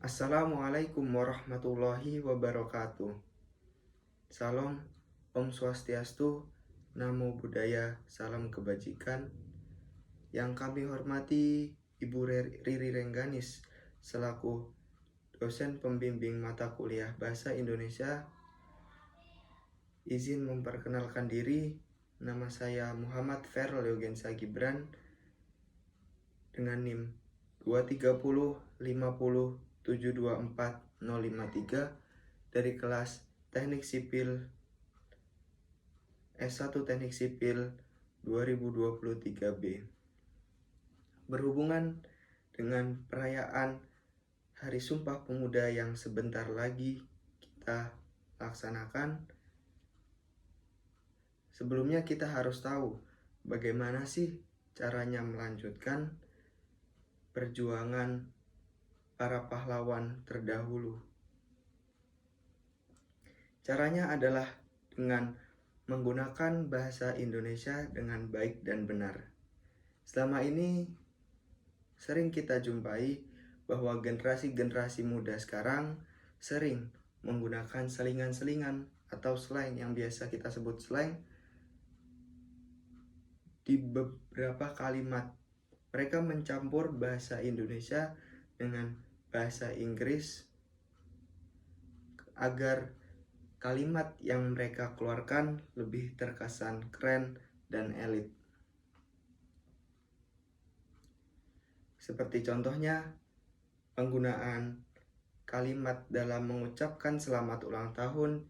Assalamualaikum warahmatullahi wabarakatuh. Salam, Om Swastiastu, Namo Buddhaya, salam kebajikan. Yang kami hormati Ibu Riri Rengganis selaku dosen pembimbing mata kuliah Bahasa Indonesia. Izin memperkenalkan diri, nama saya Muhammad Ferrol Yogensa Gibran dengan NIM 23050724053 dari kelas Teknik Sipil S1 Teknik Sipil 2023B. Berhubungan dengan perayaan Hari Sumpah Pemuda yang sebentar lagi kita laksanakan, sebelumnya kita harus tahu bagaimana sih caranya melanjutkan perjuangan para pahlawan terdahulu. Caranya adalah dengan menggunakan bahasa Indonesia dengan baik dan benar. Selama ini sering kita jumpai bahwa generasi muda sekarang sering menggunakan selingan-selingan atau slang yang biasa kita sebut slang di beberapa kalimat. Mereka mencampur bahasa Indonesia dengan bahasa Inggris agar kalimat yang mereka keluarkan lebih terkesan keren dan elit. Seperti contohnya penggunaan kalimat dalam mengucapkan selamat ulang tahun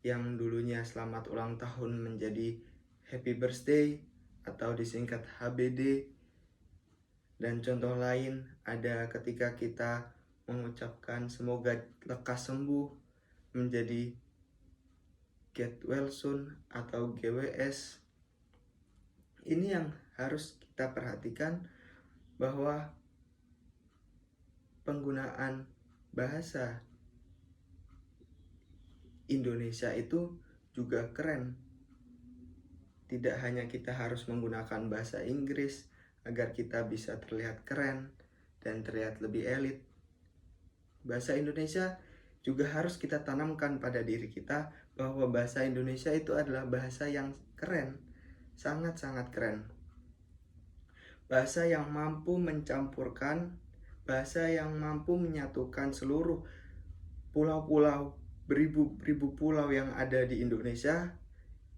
yang dulunya selamat ulang tahun menjadi happy birthday atau disingkat HBD. Dan contoh lain ada ketika kita mengucapkan semoga lekas sembuh menjadi get well soon atau GWS. Ini yang harus kita perhatikan, bahwa penggunaan bahasa Indonesia itu juga keren. Tidak hanya kita harus menggunakan bahasa Inggris agar kita bisa terlihat keren dan terlihat lebih elit. Bahasa Indonesia juga harus kita tanamkan pada diri kita bahwa bahasa Indonesia itu adalah bahasa yang keren, sangat-sangat keren. Bahasa yang mampu mencampurkan, bahasa yang mampu menyatukan seluruh pulau-pulau, beribu-ribu pulau yang ada di Indonesia,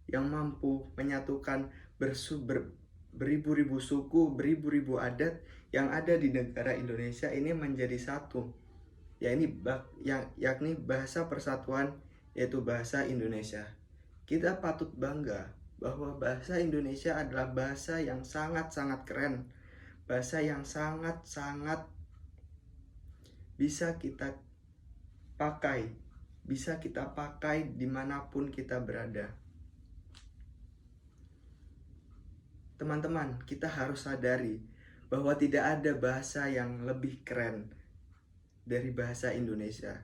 yang mampu menyatukan beribu-ribu suku, beribu-ribu adat yang ada di negara Indonesia ini menjadi satu, yakni bahasa persatuan, yaitu bahasa Indonesia. Kita patut bangga bahwa bahasa Indonesia adalah bahasa yang sangat-sangat keren, bahasa yang sangat-sangat bisa kita pakai dimanapun kita berada. Teman-teman, kita harus sadari bahwa tidak ada bahasa yang lebih keren dari bahasa Indonesia.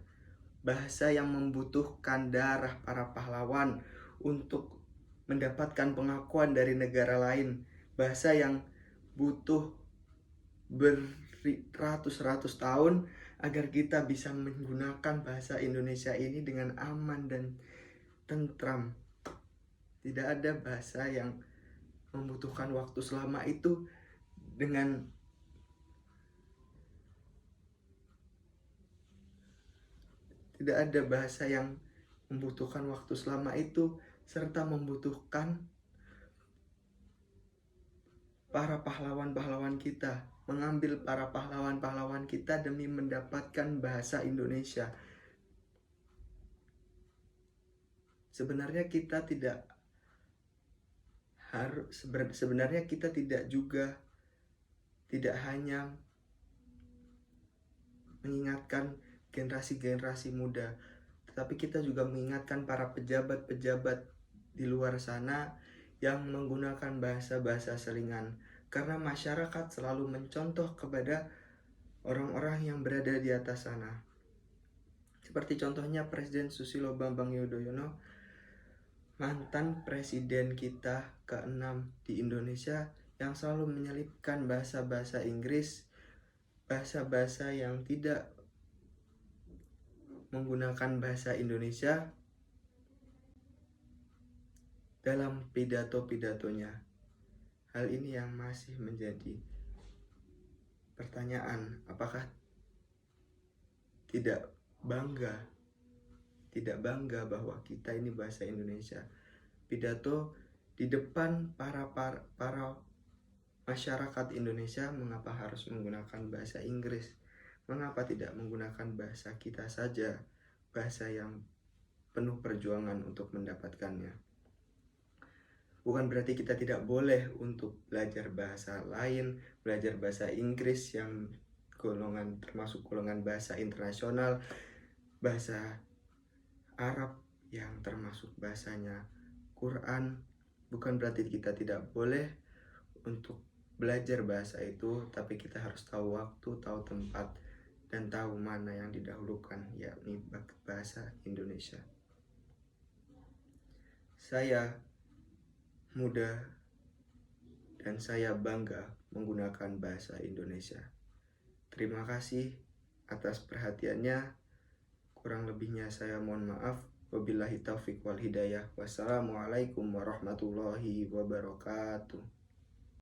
Bahasa yang membutuhkan darah para pahlawan untuk mendapatkan pengakuan dari negara lain. Bahasa yang butuh beratus-ratus tahun agar kita bisa menggunakan bahasa Indonesia ini dengan aman dan tentram. Tidak ada bahasa yang membutuhkan waktu selama itu tidak ada bahasa yang membutuhkan waktu selama itu serta membutuhkan para pahlawan-pahlawan kita, mengambil para pahlawan-pahlawan kita demi mendapatkan bahasa Indonesia. Sebenarnya kita tidak hanya mengingatkan generasi muda, tetapi kita juga mengingatkan para pejabat-pejabat di luar sana yang menggunakan bahasa-bahasa selingan, karena masyarakat selalu mencontoh kepada orang-orang yang berada di atas sana. Seperti contohnya Presiden Susilo Bambang Yudhoyono, mantan presiden kita ke-6 di Indonesia, yang selalu menyelipkan bahasa-bahasa Inggris, bahasa-bahasa yang tidak menggunakan bahasa Indonesia dalam pidato-pidatonya. Hal ini yang masih menjadi pertanyaan, apakah tidak bangga bahwa kita ini bahasa Indonesia. Pidato di depan para masyarakat Indonesia, mengapa harus menggunakan bahasa Inggris? Mengapa tidak menggunakan bahasa kita saja, bahasa yang penuh perjuangan untuk mendapatkannya? Bukan berarti kita tidak boleh untuk belajar bahasa lain, belajar bahasa Inggris yang termasuk golongan bahasa internasional, bahasa Arab yang termasuk bahasanya Quran. Bukan berarti kita tidak boleh untuk belajar bahasa itu, tapi kita harus tahu waktu, tahu tempat, dan tahu mana yang didahulukan, yakni bahasa Indonesia. Saya muda dan saya bangga menggunakan bahasa Indonesia. Terima kasih atas perhatiannya. Kurang lebihnya saya mohon maaf. Wabillahi taufiq wal hidayah. Wassalamualaikum warahmatullahi wabarakatuh.